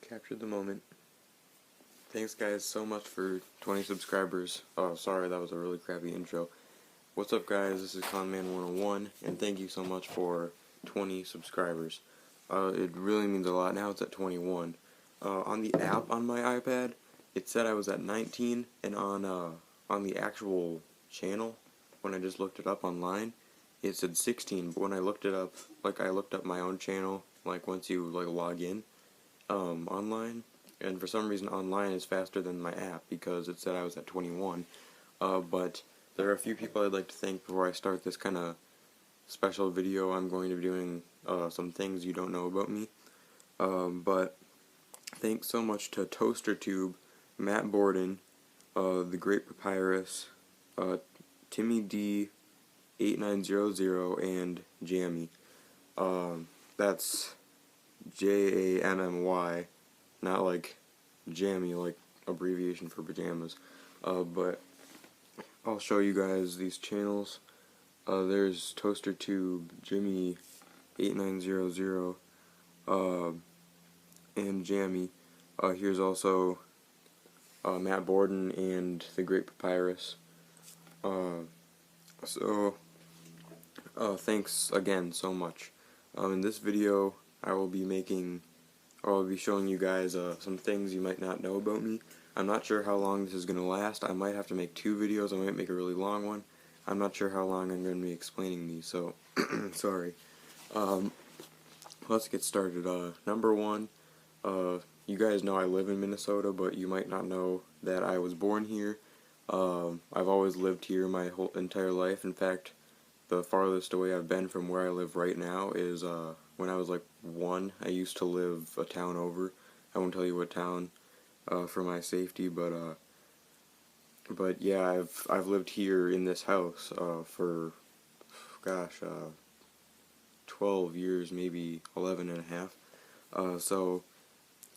captured the moment. Thanks guys so much for 20 subscribers. Oh, sorry, that was a really crappy intro. What's up guys, this is Conman101, and thank you so much for 20 subscribers. It really means a lot. Now it's at 21. On the app on my iPad, it said I was at 19, and on the actual channel, when I just looked it up online, it said 16, but when I looked it up, I looked up my own channel, once you, log in, online, and for some reason online is faster than my app because it said I was at 21, but there are a few people I'd like to thank before I start this kind of special video. I'm going to be doing some things you don't know about me, but thanks so much to ToasterTube, Matt Borden, The Great Papyrus, Timmy D 8900, and Jammy. That's Jammy, not like jammy, like abbreviation for pajamas. But I'll show you guys these channels. There's ToasterTube, Jimmy 8900, and Jammy. Here's also Matt Borden and The Great Papyrus. Thanks again so much. In this video, I will be showing you guys some things you might not know about me. I'm not sure how long this is going to last. I might have to make 2 videos. I might make a really long one. I'm not sure how long I'm going to be explaining these, so sorry. Let's get started. Number 1, you guys know I live in Minnesota, but you might not know that I was born here. I've always lived here my whole entire life. In fact, the farthest away I've been from where I live right now is when I was 1. I used to live a town over. I won't tell you what town for my safety, but yeah, I've lived here in this house for 12 years, maybe 11 and a half. So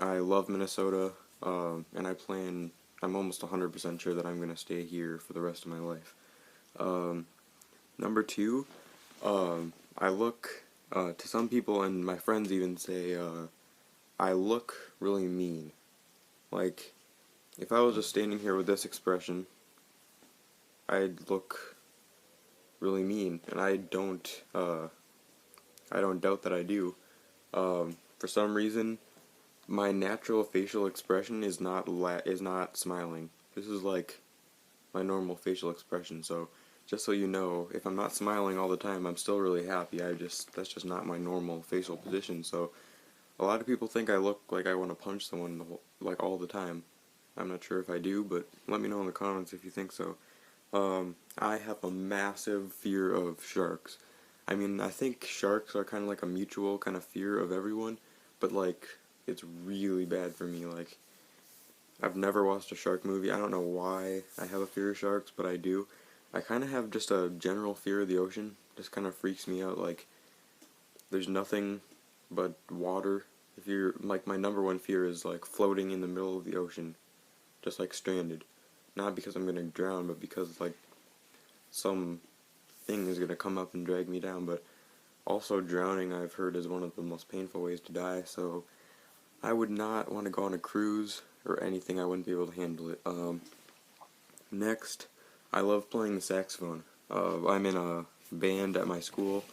I love Minnesota, and I'm almost 100% sure that I'm going to stay here for the rest of my life. Number 2, I look, to some people and my friends even say, I look really mean. If I was just standing here with this expression, I'd look really mean, and I don't doubt that I do. For some reason, my natural facial expression is not smiling. This is my normal facial expression, so just so you know, if I'm not smiling all the time, I'm still really happy. That's just not my normal facial position. So a lot of people think I look like I want to punch someone all the time. I'm not sure if I do, but let me know in the comments if you think so. I have a massive fear of sharks. I mean, I think sharks are kind of like a mutual kind of fear of everyone, but it's really bad for me. I've never watched a shark movie. I don't know why I have a fear of sharks, but I do. I kind of have just a general fear of the ocean. Just kind of freaks me out. There's nothing but water. If you're my number 1 fear is floating in the middle of the ocean, just stranded. Not because I'm gonna drown, but because some thing is gonna come up and drag me down. But also drowning, I've heard, is one of the most painful ways to die. So I would not want to go on a cruise or anything. I wouldn't be able to handle it. Next, I love playing the saxophone. I'm in a band at my school,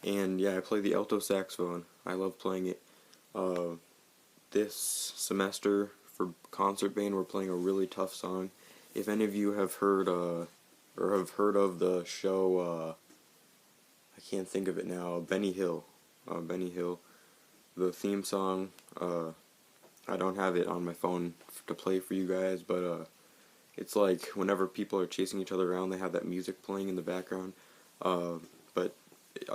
and yeah, I play the alto saxophone. I love playing it. This semester for concert band, we're playing a really tough song. If any of you have heard or have heard of the show, I can't think of it now, Benny Hill. Benny Hill. The theme song, I don't have it on my phone to play for you guys, but it's whenever people are chasing each other around, they have that music playing in the background. But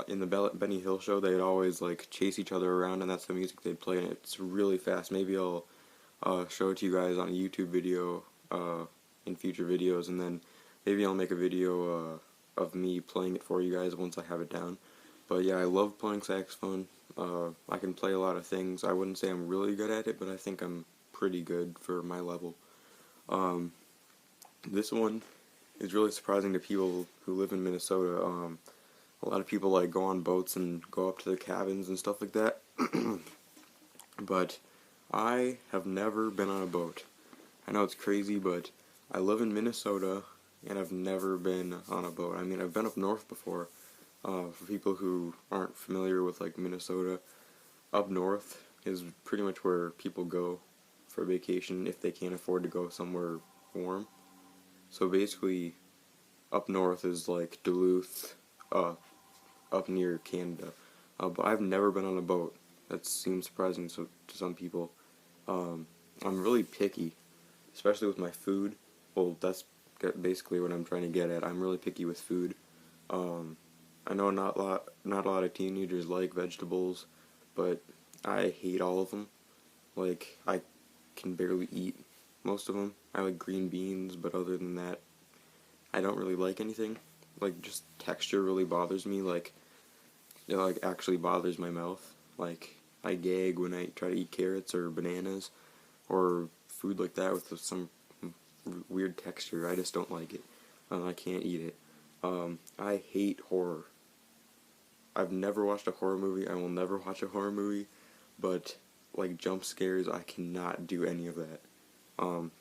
in the Benny Hill show, they'd always chase each other around, and that's the music they'd play, and it's really fast. Maybe I'll show it to you guys on a YouTube video in future videos, and then maybe I'll make a video of me playing it for you guys once I have it down. But yeah, I love playing saxophone. I can play a lot of things. I wouldn't say I'm really good at it, but I think I'm pretty good for my level. This one is really surprising to people who live in Minnesota. A lot of people go on boats and go up to the cabins and stuff like that. But I have never been on a boat. I know it's crazy, but I live in Minnesota, and I've never been on a boat. I mean, I've been up north before. For people who aren't familiar with like Minnesota, up north is pretty much where people go for vacation if they can't afford to go somewhere warm. So basically, up north is like Duluth, uh, up near Canada. But I've never been on a boat. That seems surprising to some people. Um, I'm really picky, especially with my food. Well, that's basically what I'm trying to get at. I'm really picky with food. Um, I know not a lot of teenagers like vegetables, but I hate all of them. Like, I can barely eat most of them. I like green beans, but other than that, I don't really like anything. Like, just texture really bothers me. Like, it like actually bothers my mouth. Like, I gag when I try to eat carrots or bananas or food like that with some weird texture. I just don't like it. I can't eat it. I hate horror. I've never watched a horror movie. I will never watch a horror movie, but like jump scares, I cannot do any of that. Um,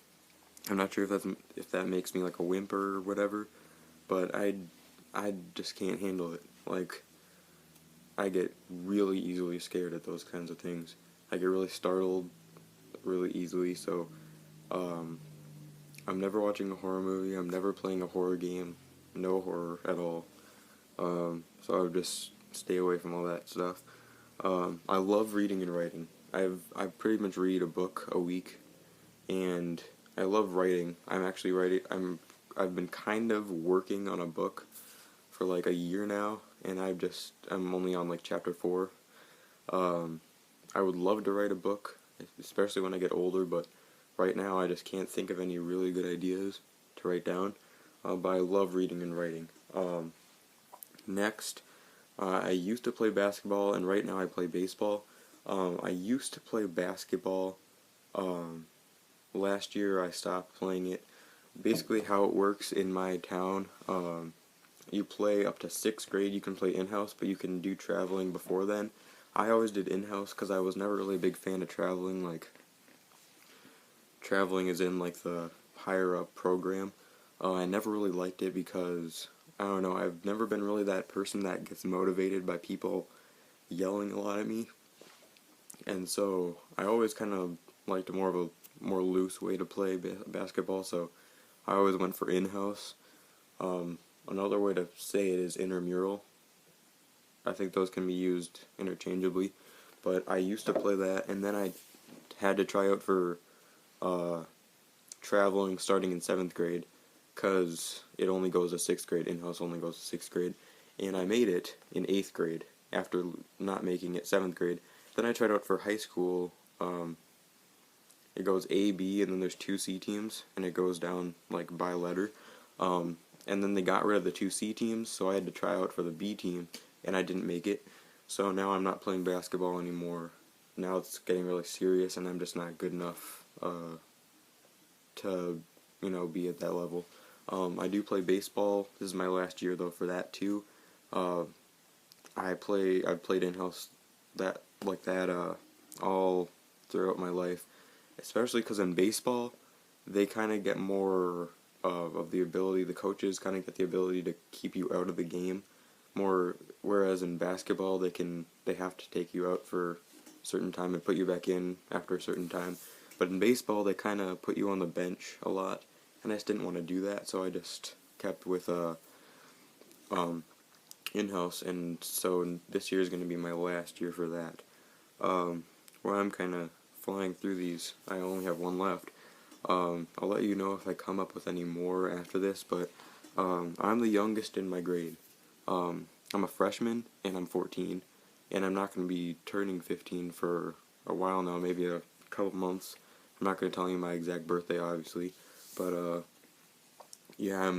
I'm not sure if that makes me like a whimper or whatever, but I just can't handle it. Like, I get really easily scared at those kinds of things. I get really startled really easily, so um, I'm never watching a horror movie. I'm never playing a horror game. No horror at all. So I would just stay away from all that stuff. I love reading and writing. I pretty much read a book a week, and I love writing. I'm actually writing. I've been kind of working on a book for like a year now, and I'm only on like chapter 4. Um, I would love to write a book, especially when I get older, but right now I just can't think of any really good ideas to write down. But I love reading and writing. Next, I used to play basketball, and right now I play baseball. I used to play basketball. Um, Last year I stopped playing it. Basically, how it works in my town, you play up to 6th grade. You can play in-house, but you can do traveling before then. I always did in-house because I was never really a big fan of traveling. Like, traveling is in like the higher up program. I never really liked it because I don't know. I've never been really that person that gets motivated by people yelling a lot at me, and so I always kind of liked more of a more loose way to play basketball. So I always went for in-house. Um, Another way to say it is intramural. I think those can be used interchangeably, but I used to play that, and then I had to try out for uh, traveling starting in 7th grade, because it only goes to 6th grade, in-house only goes to 6th grade, and I made it in 8th grade after not making it 7th grade. Then I tried out for high school. It goes A, B, and then there's 2C teams, and it goes down like by letter. And then they got rid of the 2C teams, so I had to try out for the B team, and I didn't make it. So now I'm not playing basketball anymore. Now it's getting really serious, and I'm just not good enough to, be at that level. I do play baseball. This is my last year though for that too. Uh, I've played in-house all throughout my life, especially because in baseball they kind of get more of the ability. The coaches kind of get the ability to keep you out of the game more, whereas in basketball they have to take you out for a certain time and put you back in after a certain time. But in baseball, they kind of put you on the bench a lot, and I just didn't want to do that, so I just kept with in-house, and so this year is going to be my last year for that. Where I'm kind of flying through these, I only have one left. I'll let you know if I come up with any more after this, but I'm the youngest in my grade. I'm a freshman, and I'm 14, and I'm not going to be turning 15 for a while now, maybe a couple months. I'm not going to tell you my exact birthday, obviously, but yeah,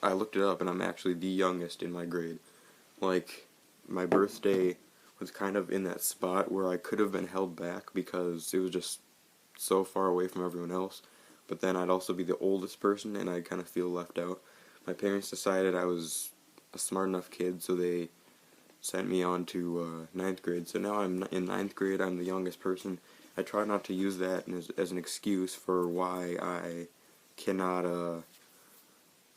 I looked it up, and I'm actually the youngest in my grade. Like, my birthday was kind of in that spot where I could have been held back because it was just so far away from everyone else, but then I'd also be the oldest person, and I'd kind of feel left out. My parents decided I was a smart enough kid, so they sent me on to 9th grade. So now I'm in 9th grade. I'm the youngest person. I try not to use that as an excuse for why I cannot,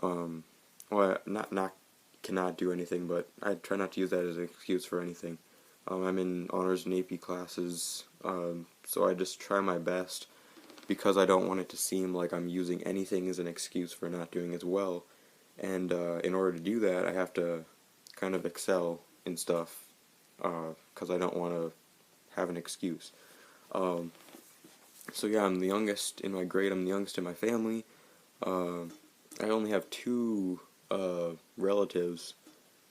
well, not cannot do anything, but I try not to use that as an excuse for anything. I'm in honors and AP classes, so I just try my best because I don't want it to seem like I'm using anything as an excuse for not doing as well. And in order to do that, I have to kind of excel in stuff because I don't want to have an excuse. So yeah, I'm the youngest in my grade. I'm the youngest in my family. I only have two relatives.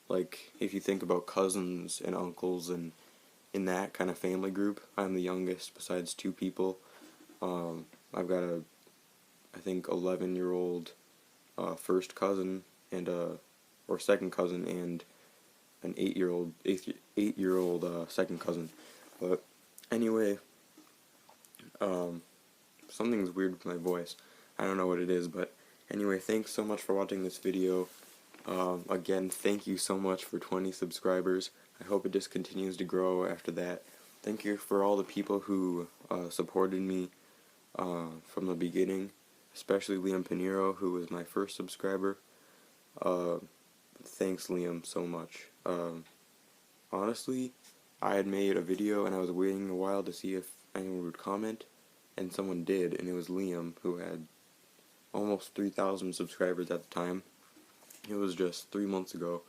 Like, if you think about cousins and uncles and in that kind of family group, I'm the youngest besides two people. I've got I think, 11-year-old first cousin and or second cousin and an 8-year-old second cousin. But anyway, something's weird with my voice. I don't know what it is, but anyway, thanks so much for watching this video. Again, thank you so much for 20 subscribers. I hope it just continues to grow after that. Thank you for all the people who supported me from the beginning, especially Liam Pinheiro, who was my first subscriber. Thanks, Liam, so much. Honestly, I had made a video and I was waiting a while to see if anyone would comment, and someone did, and it was Liam, who had almost 3,000 subscribers at the time. It was just 3 months ago,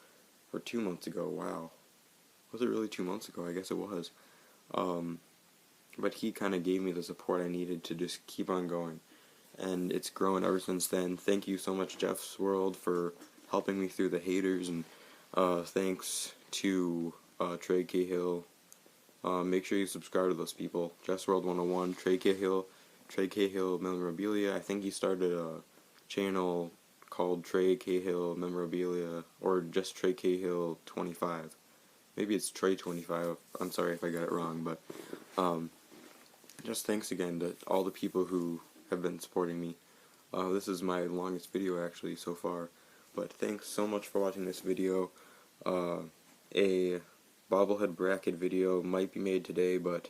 or 2 months ago, wow. Was it really 2 months ago? I guess it was. But he kind of gave me the support I needed to just keep on going. And it's grown ever since then. Thank you so much, Jeff's World, for helping me through the haters, and thanks to Trey Cahill. Make sure you subscribe to those people. Jeff's World 101, Trey Cahill Memorabilia. I think he started a channel called Trey Cahill Memorabilia, or just Trey Cahill 25. Maybe it's Trey 25. I'm sorry if I got it wrong, but just thanks again to all the people who have been supporting me. This is my longest video actually so far, but thanks so much for watching this video. A bobblehead bracket video might be made today, but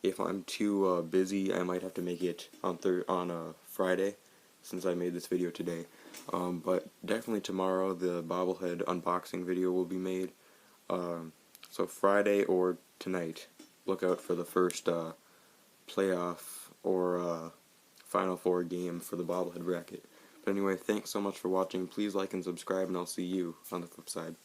if I'm too busy, I might have to make it on Friday, since I made this video today. But definitely tomorrow the bobblehead unboxing video will be made. So Friday or tonight, look out for the first playoff or Final Four game for the bobblehead bracket. But anyway, thanks so much for watching. Please like and subscribe, and I'll see you on the flip side.